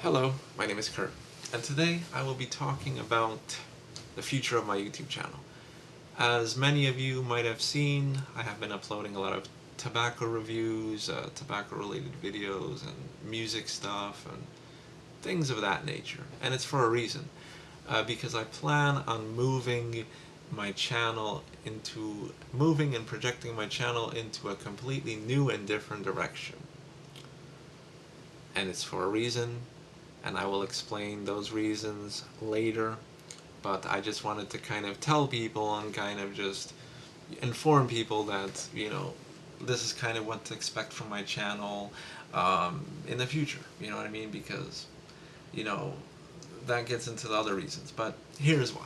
Hello, my name is Kurt, and today I will be talking about the future of my YouTube channel. As many of you might have seen, I have been uploading a lot of tobacco reviews, tobacco-related videos, and music stuff, and things of that nature. And it's for a reason, because I plan on moving and projecting my channel into a completely new and different direction. And it's for a reason, and I will explain those reasons later, but I just wanted to kind of tell people and kind of just inform people that, this is kind of what to expect from my channel in the future, you know what I mean? Because, you know, that gets into the other reasons, but here's why.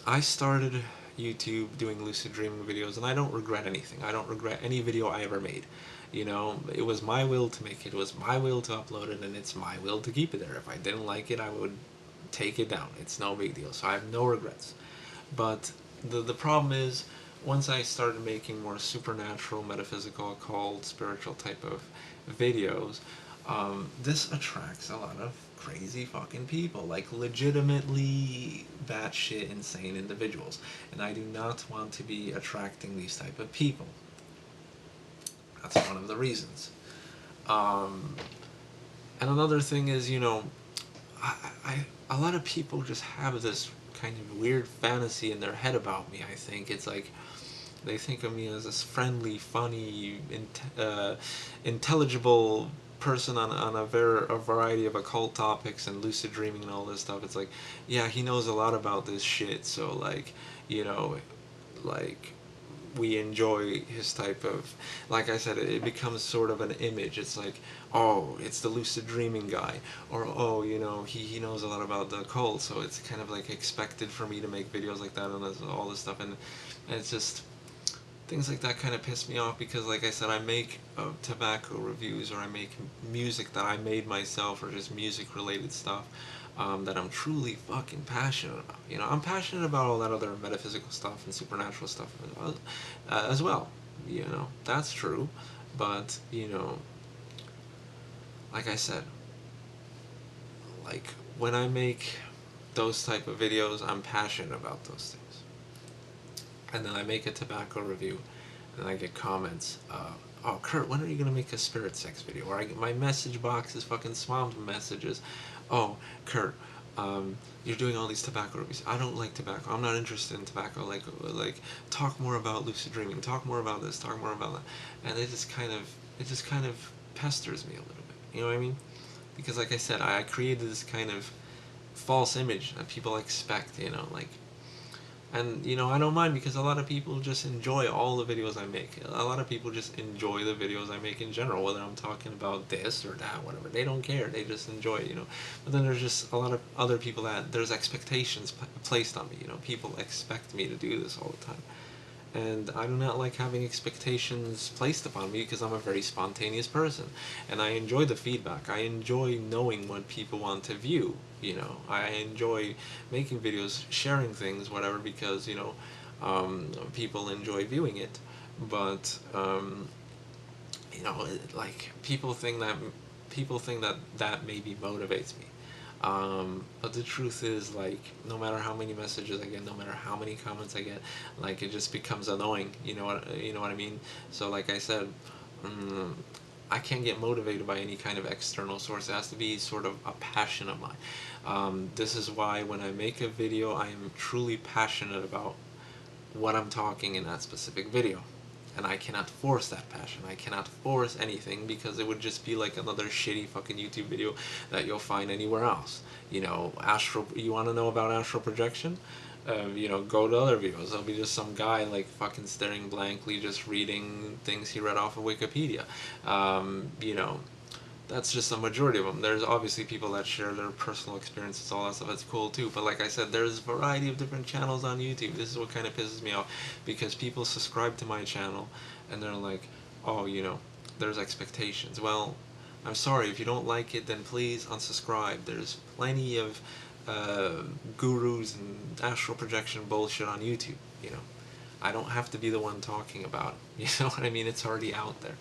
I started YouTube doing lucid dreaming videos, and I don't regret anything. I don't regret any video I ever made. It was my will to make it. It was my will to upload it, and it's my will to keep it there. If I didn't like it, I would take it down. It's no big deal. So I have no regrets. But the problem is, once I started making more supernatural, metaphysical, occult, spiritual type of videos, this attracts a lot of crazy fucking people, like legitimately batshit insane individuals, and I do not want to be attracting these type of people. That's one of the reasons. And another thing is, a lot of people just have this kind of weird fantasy in their head about me. I think it's like they think of me as this friendly, funny, intelligible person on a variety of occult topics and lucid dreaming and all this stuff. It's like, yeah, he knows a lot about this shit, so like, you know, like we enjoy his type of, like I said, it becomes sort of an image. It's like, oh, it's the lucid dreaming guy, or oh, he knows a lot about the occult, so it's kind of like expected for me to make videos like that and all this stuff, and it's just things like that kind of piss me off, because like I said, I make tobacco reviews, or I make music that I made myself, or just music related stuff that I'm truly fucking passionate about. I'm passionate about all that other metaphysical stuff and supernatural stuff as well. That's true, but like I said, like when I make those type of videos, I'm passionate about those things. And then I make a tobacco review, and I get comments, oh, Kurt, when are you going to make a spirit sex video? Or my message box is fucking swamped with messages. Oh, Kurt, you're doing all these tobacco reviews. I don't like tobacco. I'm not interested in tobacco. Like, talk more about lucid dreaming. Talk more about this. Talk more about that. And it just kind of pesters me a little bit. You know what I mean? Because like I said, I created this kind of false image that people expect, like, and I don't mind, because a lot of people just enjoy all the videos I make. A lot of people just enjoy the videos I make in general, whether I'm talking about this or that, whatever. They don't care. They just enjoy it. But then there's just a lot of other people that there's expectations placed on me. People expect me to do this all the time. And I do not like having expectations placed upon me, because I'm a very spontaneous person, and I enjoy the feedback. I enjoy knowing what people want to view. I enjoy making videos, sharing things, whatever, because people enjoy viewing it. But like people think that maybe motivates me. But the truth is, like, no matter how many messages I get, no matter how many comments I get, like, it just becomes annoying. You know what I mean? So, like I said, I can't get motivated by any kind of external source. It has to be sort of a passion of mine. This is why when I make a video, I am truly passionate about what I'm talking in that specific video. And I cannot force that passion. I cannot force anything, because it would just be like another shitty fucking YouTube video that you'll find anywhere else. You want to know about astral projection? Go to other videos. There'll be just some guy like fucking staring blankly, just reading things he read off of Wikipedia. That's just a majority of them. There's obviously people that share their personal experiences, all that stuff. That's cool too. But like I said, there's a variety of different channels on YouTube. This is what kind of pisses me off, because people subscribe to my channel and they're like, oh, there's expectations. Well, I'm sorry, if you don't like it, then please unsubscribe. There's plenty of gurus and astral projection bullshit on YouTube. I don't have to be the one talking about it. You know what I mean? It's already out there.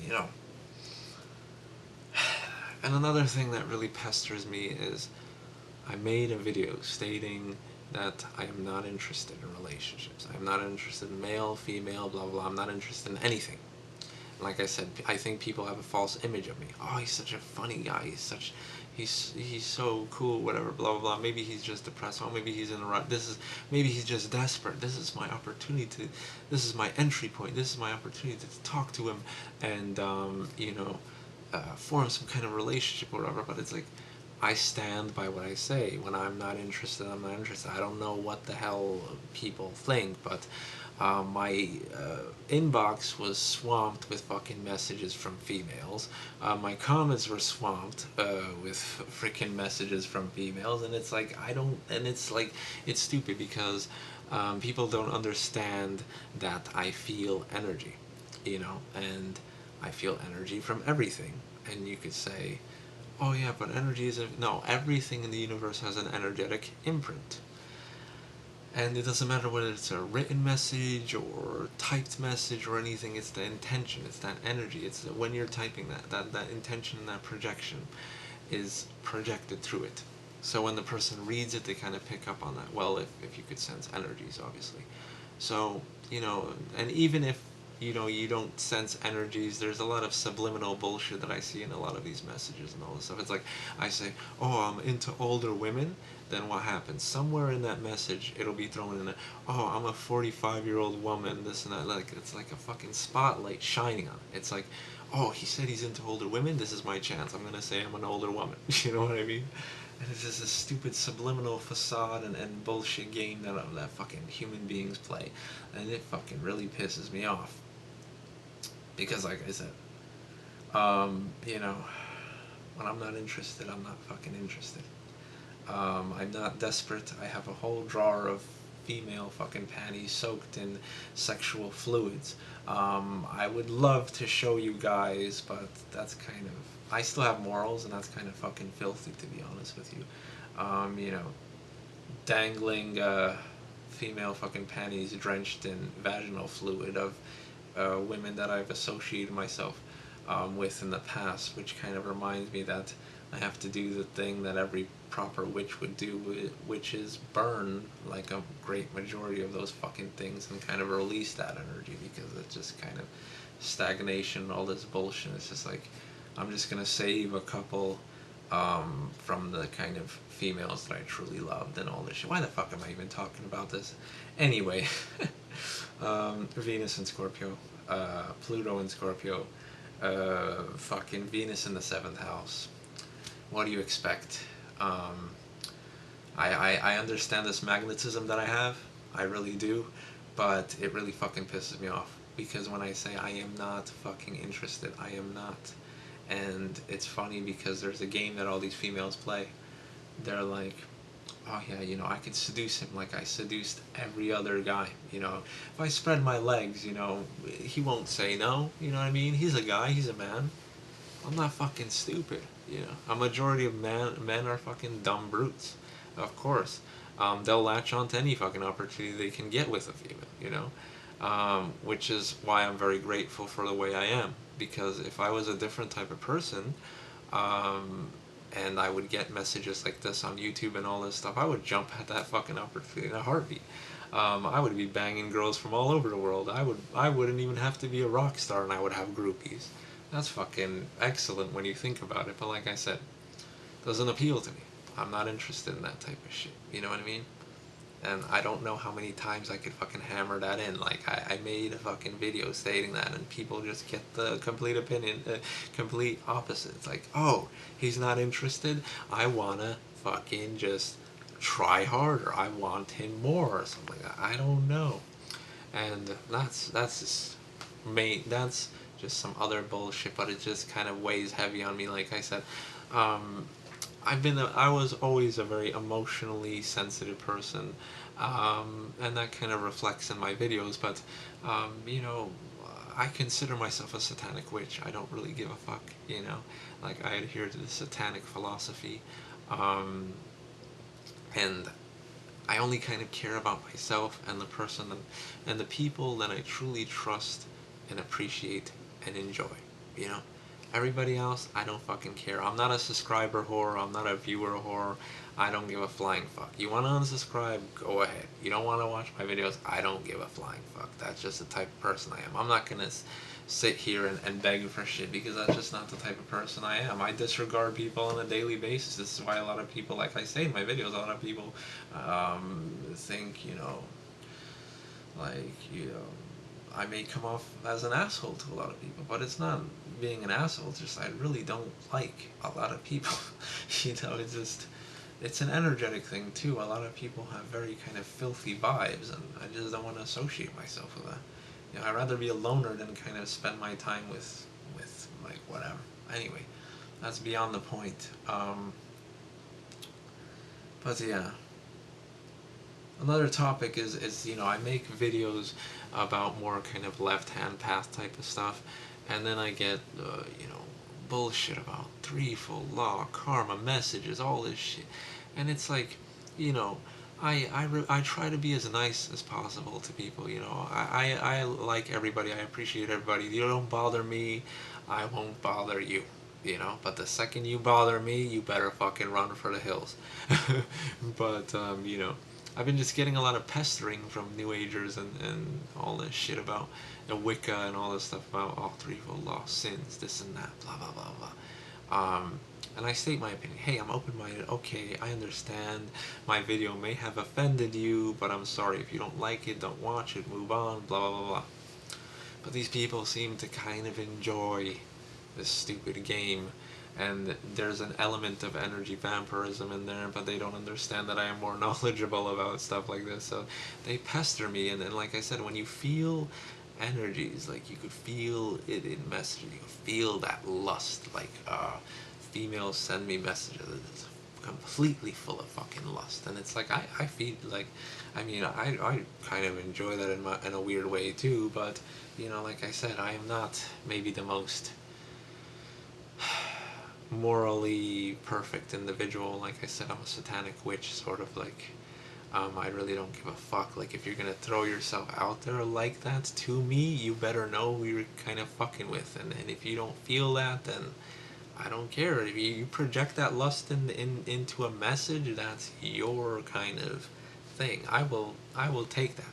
You know. And another thing that really pesters me is I made a video stating that I am not interested in relationships. I'm not interested in male, female, blah, blah, blah. I'm not interested in anything. Like I said, I think people have a false image of me. Oh, he's such a funny guy. He's so cool, whatever, blah, blah, blah. Maybe he's just depressed. Oh, maybe he's in a rut. Maybe he's just desperate. This is my opportunity this is my entry point. This is my opportunity to talk to him and, form some kind of relationship or whatever. But it's like, I stand by what I say. When I'm not interested, I'm not interested. I don't know what the hell people think, but my inbox was swamped with fucking messages from females. My comments were swamped with freaking messages from females, and it's like, it's stupid because people don't understand that I feel energy, and I feel energy from everything. And you could say, oh yeah, but energy is no. Everything in the universe has an energetic imprint, and it doesn't matter whether it's a written message or typed message or anything. It's the intention. It's that energy. It's when you're typing that intention and that projection is projected through it. So when the person reads it, they kind of pick up on that. Well, if you could sense energies, obviously. So, and even if you don't sense energies, there's a lot of subliminal bullshit that I see in a lot of these messages and all this stuff. It's like I say, oh, I'm into older women. Then what happens? Somewhere in that message, it'll be thrown in a, oh, I'm a 45-year-old woman, this and that. Like, it's like a fucking spotlight shining on it. It's like, oh, he said he's into older women. This is my chance. I'm gonna say I'm an older woman. You know what I mean? And it's just a stupid subliminal facade and bullshit game that fucking human beings play, and it fucking really pisses me off. Because, like I said, when I'm not interested, I'm not fucking interested. I'm not desperate. I have a whole drawer of female fucking panties soaked in sexual fluids. I would love to show you guys, but that's kind of... I still have morals, and that's kind of fucking filthy, to be honest with you. Dangling female fucking panties drenched in vaginal fluid of women that I've associated myself with in the past, which kind of reminds me that I have to do the thing that every proper witch would do, which is burn like a great majority of those fucking things and kind of release that energy, because it's just kind of stagnation, all this bullshit. It's just like, I'm just gonna save a couple from the kind of females that I truly loved and all this shit. Why the fuck am I even talking about this? Anyway, Venus in Scorpio, Pluto in Scorpio, fucking Venus in the 7th house. What do you expect? I understand this magnetism that I have. I really do. But it really fucking pisses me off. Because when I say I am not fucking interested, I am not. And it's funny because there's a game that all these females play. They're like, oh yeah, I could seduce him like I seduced every other guy. If I spread my legs, he won't say no. You know what I mean? He's a guy, he's a man. I'm not fucking stupid. A majority of men are fucking dumb brutes. Of course. They'll latch on to any fucking opportunity they can get with a female, which is why I'm very grateful for the way I am. Because if I was a different type of person, and I would get messages like this on YouTube and all this stuff, I would jump at that fucking opportunity in a heartbeat. I would be banging girls from all over the world. I wouldn't even have to be a rock star, and I would have groupies. That's fucking excellent when you think about it, but like I said, it doesn't appeal to me. I'm not interested in that type of shit. You know what I mean? And I don't know how many times I could fucking hammer that in. Like, I made a fucking video stating that, and people just get the complete opinion, complete opposite. It's like, oh, he's not interested? I wanna fucking just try harder. I want him more, or something like that. I don't know. And that's just some other bullshit, but it just kind of weighs heavy on me. Like I said, I was always a very emotionally sensitive person, and that kind of reflects in my videos. But I consider myself a satanic witch. I don't really give a fuck. Like, I adhere to the satanic philosophy, and I only kind of care about myself and the person and the people that I truly trust and appreciate and enjoy. you know. Everybody else, I don't fucking care. I'm not a subscriber whore. I'm not a viewer whore. I don't give a flying fuck. You want to unsubscribe? Go ahead. You don't want to watch my videos? I don't give a flying fuck. That's just the type of person I am. I'm not going to sit here and beg for shit because that's just not the type of person I am. I disregard people on a daily basis. This is why a lot of people, like I say in my videos, a lot of people think, I may come off as an asshole to a lot of people, but it's not being an asshole. It's just I really don't like a lot of people. It's an energetic thing too. A lot of people have very kind of filthy vibes, and I just don't want to associate myself with that. I'd rather be a loner than kind of spend my time with like whatever. Anyway, that's beyond the point. But yeah. Another topic is I make videos about more kind of left-hand path type of stuff, and then I get bullshit about threefold law, karma, messages, all this shit, and it's like, I try to be as nice as possible to people. I like everybody, I appreciate everybody. You don't bother me, I won't bother you. But the second you bother me, you better fucking run for the hills. But I've been just getting a lot of pestering from New Agers and all this shit about Wicca and all this stuff about all threefold law, sins, this and that, blah blah blah blah. And I state my opinion. Hey, I'm open-minded. Okay, I understand. My video may have offended you, but I'm sorry if you don't like it. Don't watch it. Move on. Blah blah blah blah. But these people seem to kind of enjoy this stupid game, and there's an element of energy vampirism in there, but they don't understand that I am more knowledgeable about stuff like this, so they pester me. And then, like I said, when you feel energies, like you could feel it in messages, you could feel that lust, like females send me messages that's completely full of fucking lust, and it's like I feel like, I kind of enjoy that in a weird way too, but like I said, I am not maybe the most morally perfect individual. Like I said, I'm a satanic witch, sort of like, I really don't give a fuck. Like, if you're gonna throw yourself out there like that to me, you better know who you're kind of fucking with, and if you don't feel that, then I don't care. If you project that lust into a message, that's your kind of thing. I will take that.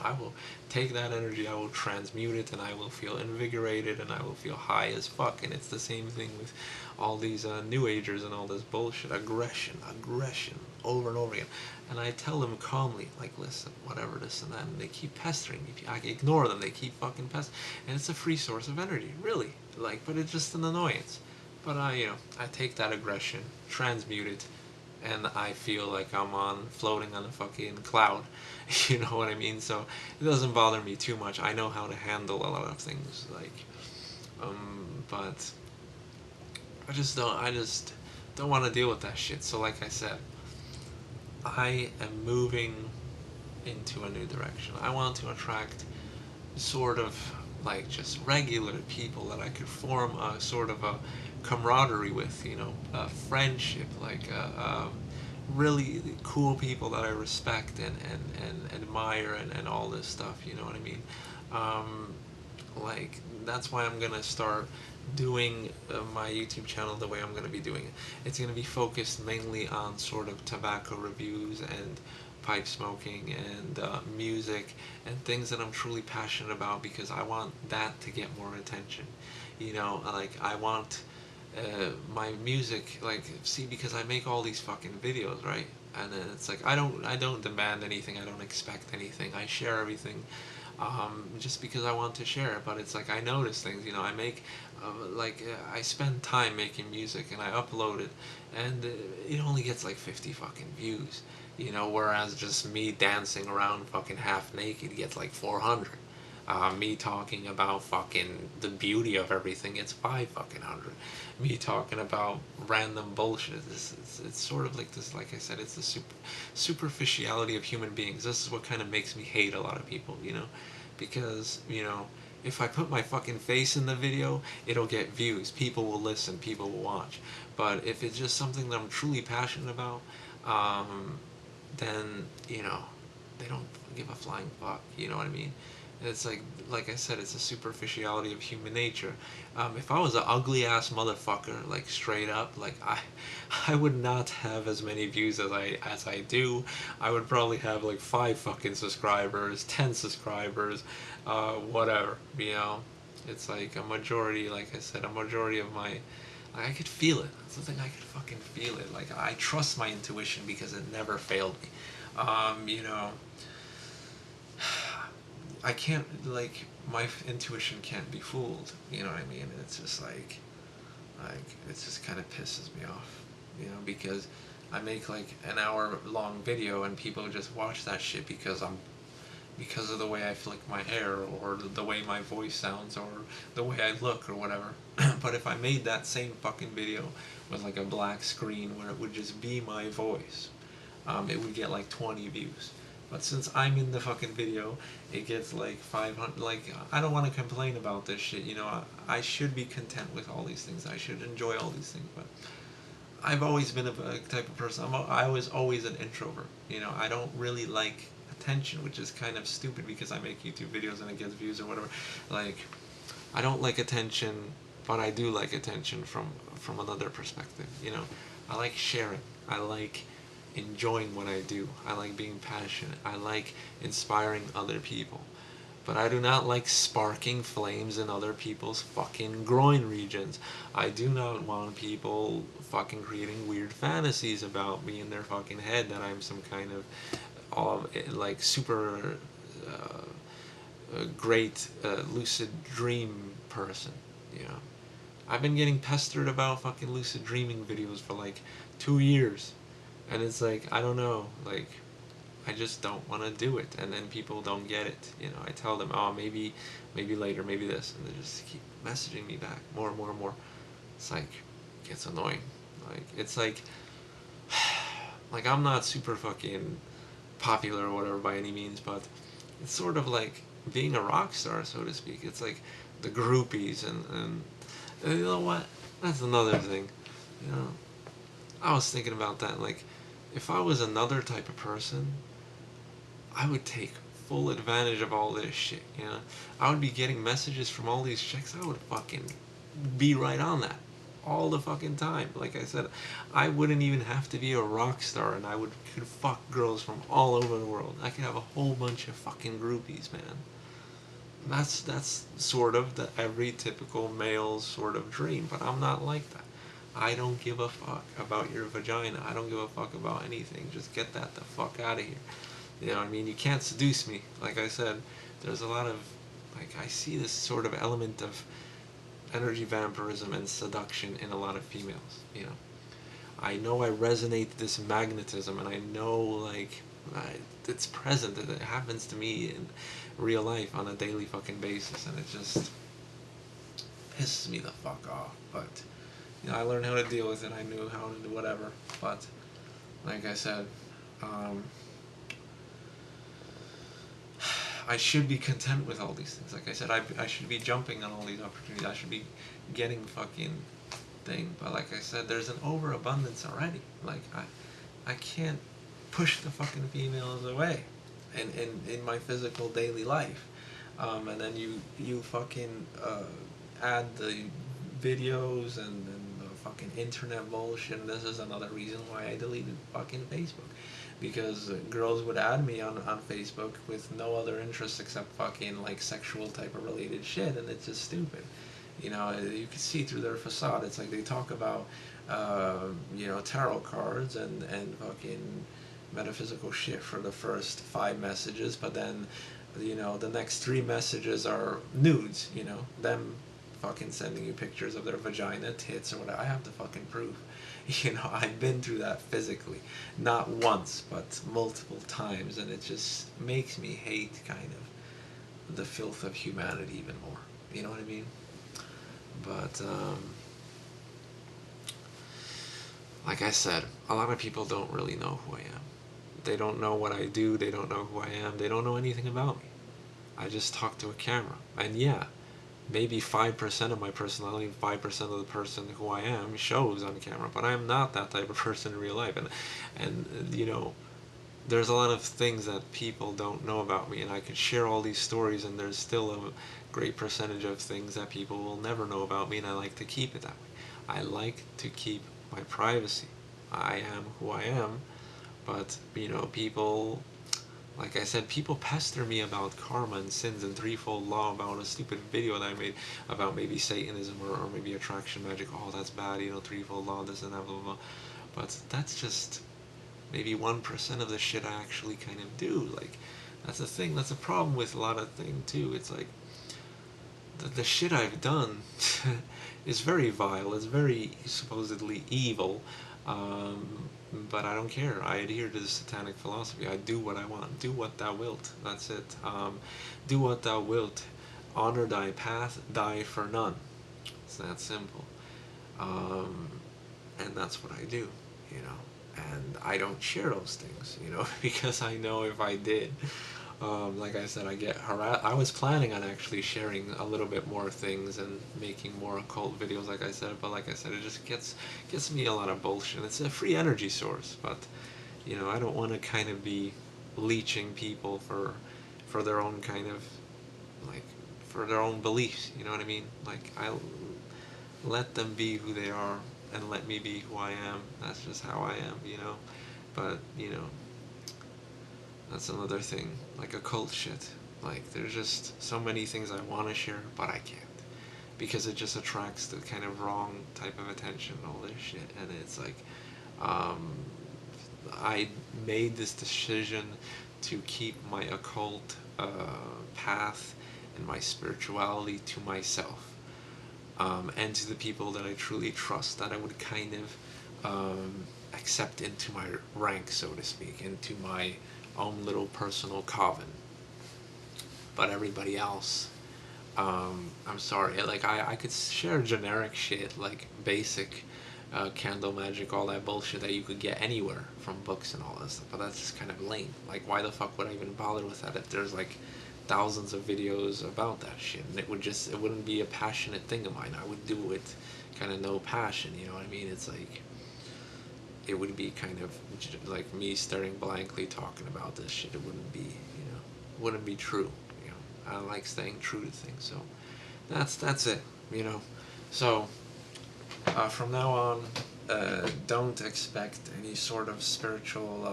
I will take that energy, I will transmute it, and I will feel invigorated, and I will feel high as fuck. And it's the same thing with all these New Agers and all this bullshit. Aggression, over and over again. And I tell them calmly, like, listen, whatever, this and that, and they keep pestering me. I ignore them, they keep fucking pestering. And it's a free source of energy, really. Like, but it's just an annoyance. But I take that aggression, transmute it, and I feel like I'm floating on a fucking cloud. You know what I mean? So it doesn't bother me too much. I know how to handle a lot of things, like, but I just don't want to deal with that shit. So like I said, I am moving into a new direction. I want to attract sort of like just regular people that I could form a sort of a camaraderie with, a friendship, like really cool people that I respect and admire and all this stuff, you know what I mean? Like, that's why I'm gonna start doing my YouTube channel the way I'm gonna be doing it. It's gonna be focused mainly on sort of tobacco reviews and pipe smoking and music and things that I'm truly passionate about, because I want that to get more attention. Like, I want my music, like, see, because I make all these fucking videos, right? And then it's like, I don't demand anything, I don't expect anything, I share everything just because I want to share it. But it's like, I notice things, I make I spend time making music and I upload it, and it only gets like 50 fucking views, whereas just me dancing around fucking half naked gets like 400. Me talking about fucking the beauty of everything, it's 5 fucking 100. Me talking about random bullshit, it's sort of like this, like I said, it's the superficiality of human beings. This is what kind of makes me hate a lot of people, because, if I put my fucking face in the video, it'll get views, people will listen, people will watch. But if it's just something that I'm truly passionate about, then, they don't give a flying fuck, you know what I mean? It's like I said, it's a superficiality of human nature. If I was an ugly ass motherfucker, like straight up, like I would not have as many views as I do. I would probably have like 5 fucking subscribers, 10 subscribers, whatever. You know, it's like a majority. Like I said, a majority of my, like, I could feel it. That's the thing. I could fucking feel it. Like I trust my intuition because it never failed me. You know, I can't, like, my intuition can't be fooled. You know what I mean? It's just like it just kind of pisses me off. You know, because I make like an hour long video and people just watch that shit because of the way I flick my hair or the way my voice sounds or the way I look or whatever. But if I made that same fucking video with like a black screen where it would just be my voice, it would get like 20 views. But since I'm in the fucking video, it gets like 500. Like, I don't want to complain about this shit. You know, I should be content with all these things. I should enjoy all these things. But I've always been a type of person. I was always an introvert. You know, I don't really like attention, which is kind of stupid because I make YouTube videos and it gets views or whatever. Like, I don't like attention, but I do like attention from another perspective. You know, I like sharing. I like enjoying what I do. I like being passionate. I like inspiring other people. But I do not like sparking flames in other people's fucking groin regions. I do not want people fucking creating weird fantasies about me in their fucking head that I'm some kind of like super great lucid dream person. You know, I've been getting pestered about fucking lucid dreaming videos for like 2 years, and it's like, I don't know, like, I just don't want to do it, and then people don't get it. You know, I tell them, oh, maybe later, maybe this, and they just keep messaging me back more and more and more. It's like, it's annoying. Like, it's like I'm not super fucking popular or whatever by any means, but it's sort of like being a rock star, so to speak. It's like the groupies and you know what? That's another thing. You know, I was thinking about that. Like, if I was another type of person, I would take full advantage of all this shit. You know, I would be getting messages from all these chicks. I would fucking be right on that all the fucking time. Like I said, I wouldn't even have to be a rock star, and I could fuck girls from all over the world. I could have a whole bunch of fucking groupies, man. That's sort of the every typical male's sort of dream, but I'm not like that. I don't give a fuck about your vagina. I don't give a fuck about anything. Just get that the fuck out of here. You know what I mean? You can't seduce me. Like I said, there's a lot of, like, I see this sort of element of energy vampirism and seduction in a lot of females. You know, I know I resonate this magnetism, and I know, like, it's present, and it happens to me in real life on a daily fucking basis, and it just pisses me the fuck off. But you know, I learned how to deal with it. I knew how to do whatever. But like I said, I should be content with all these things. Like I said, I should be jumping on all these opportunities. I should be getting fucking thing. But like I said, there's an overabundance already. Like, I can't push the fucking females away in my physical daily life. And then you fucking add the videos and the fucking internet bullshit. And this is another reason why I deleted fucking Facebook. Because girls would add me on Facebook with no other interest except fucking like sexual type of related shit, and it's just stupid. You know, you can see through their facade. It's like they talk about, you know, tarot cards and fucking metaphysical shit for the first 5 messages, but then, you know, the next 3 messages are nudes. You know, them fucking sending you pictures of their vagina, tits, or whatever. I have the fucking proof. You know, I've been through that physically, not once, but multiple times, and it just makes me hate kind of the filth of humanity even more. You know what I mean? But like I said, a lot of people don't really know who I am. They don't know what I do. They don't know who I am. They don't know anything about me. I just talk to a camera, and yeah, maybe 5% of my personality, 5% of the person who I am shows on camera, but I'm not that type of person in real life. And you know, there's a lot of things that people don't know about me, and I could share all these stories, and there's still a great percentage of things that people will never know about me, and I like to keep it that way. I like to keep my privacy. I am who I am, but people, like I said, people pester me about karma and sins and threefold law, about a stupid video that I made about maybe Satanism, or maybe attraction magic. Oh, that's bad, threefold law, this and that, blah, blah, blah. But that's just maybe 1% of the shit I actually kind of do. Like, that's the thing. That's a problem with a lot of things, too. It's like, the shit I've done is very vile. It's very supposedly evil. But I don't care. I adhere to the satanic philosophy. I do what I want. Do what thou wilt. That's it. Do what thou wilt. Honor thy path. Die for none. It's that simple. Um, and that's what I do, you know. And I don't share those things, because I know if I did, like I said, I get harassed. I was planning on actually sharing a little bit more things and making more occult videos, like I said, but like I said, it just gets me a lot of bullshit. It's a free energy source, but I don't want to kind of be leeching people for their own kind of, like, for their own beliefs. You know what I mean? Like, I let them be who they are and let me be who I am. That's just how I am. But, that's another thing. Like occult shit. Like, there's just so many things I want to share, but I can't. Because it just attracts the kind of wrong type of attention and all this shit. And it's like, um, I made this decision to keep my occult path and my spirituality to myself. And to the people that I truly trust, that I would kind of accept into my rank, so to speak, into my own little personal coven. But everybody else, I'm sorry, like, I could share generic shit, like basic candle magic, all that bullshit that you could get anywhere from books and all that stuff, but that's just kind of lame. Like, why the fuck would I even bother with that if there's like thousands of videos about that shit, and it wouldn't be a passionate thing of mine. I would do it kind of no passion, you know what I mean? It's like, it would be kind of like me staring blankly talking about this shit. It wouldn't be, wouldn't be true. I like staying true to things. So that's it. So from now on, don't expect any sort of spiritual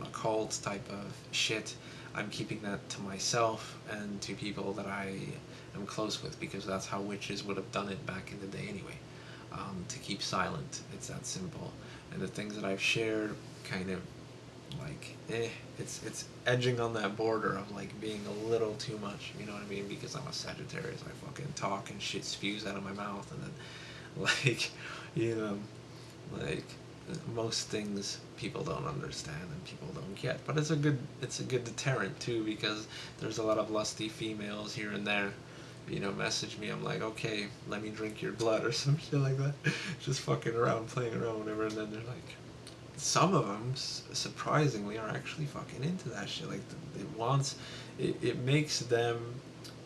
occult type of shit. I'm keeping that to myself and to people that I am close with, because that's how witches would have done it back in the day anyway. To keep silent. It's that simple. And the things that I've shared, kind of like, it's edging on that border of like being a little too much, you know what I mean? Because I'm a Sagittarius, I fucking talk and shit spews out of my mouth, and then like, you know, like, most things people don't understand and people don't get. But it's a good deterrent too, because there's a lot of lusty females here and there, message me. I'm like, okay, let me drink your blood or some shit like that. Just fucking around, playing around, whatever. And then they're like, some of them, surprisingly, are actually fucking into that shit. Like, it makes them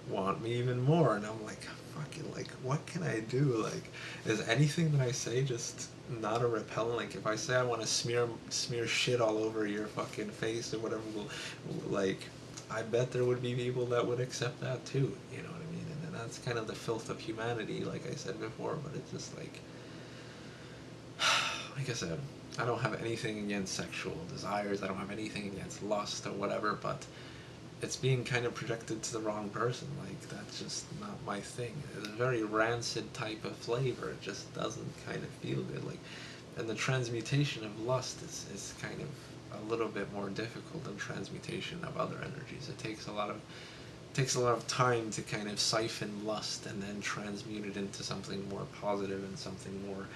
want me even more. And I'm like, fucking, like, what can I do? Like, is anything that I say just not a repellent? Like, if I say I want to smear shit all over your fucking face or whatever, like, I bet there would be people that would accept that too. You know what I mean? And that's kind of the filth of humanity, like I said before. But it's just like I said, I don't have anything against sexual desires. I don't have anything against lust or whatever. But it's being kind of projected to the wrong person. Like, that's just not my thing. It's a very rancid type of flavor. It just doesn't kind of feel good. Like, and the transmutation of lust is kind of a little bit more difficult than transmutation of other energies. It takes a lot of time to kind of siphon lust and then transmute it into something more positive and something more,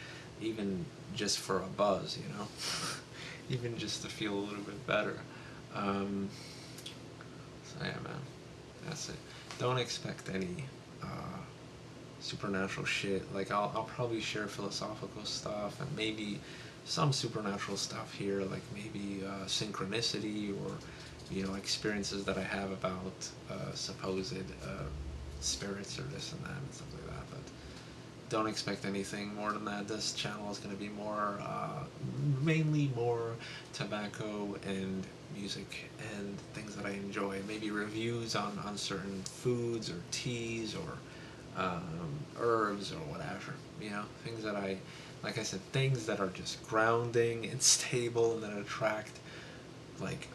even just for a buzz, even just to feel a little bit better. So yeah, man, that's it. Don't expect any supernatural shit. Like, I'll probably share philosophical stuff and maybe some supernatural stuff here, like maybe synchronicity, or experiences that I have about supposed spirits or this and that and stuff like that. But don't expect anything more than that. This channel is going to be more mainly more tobacco and music and things that I enjoy. Maybe reviews on certain foods or teas or herbs or whatever. You know, things that I, like I said, things that are just grounding and stable and that attract like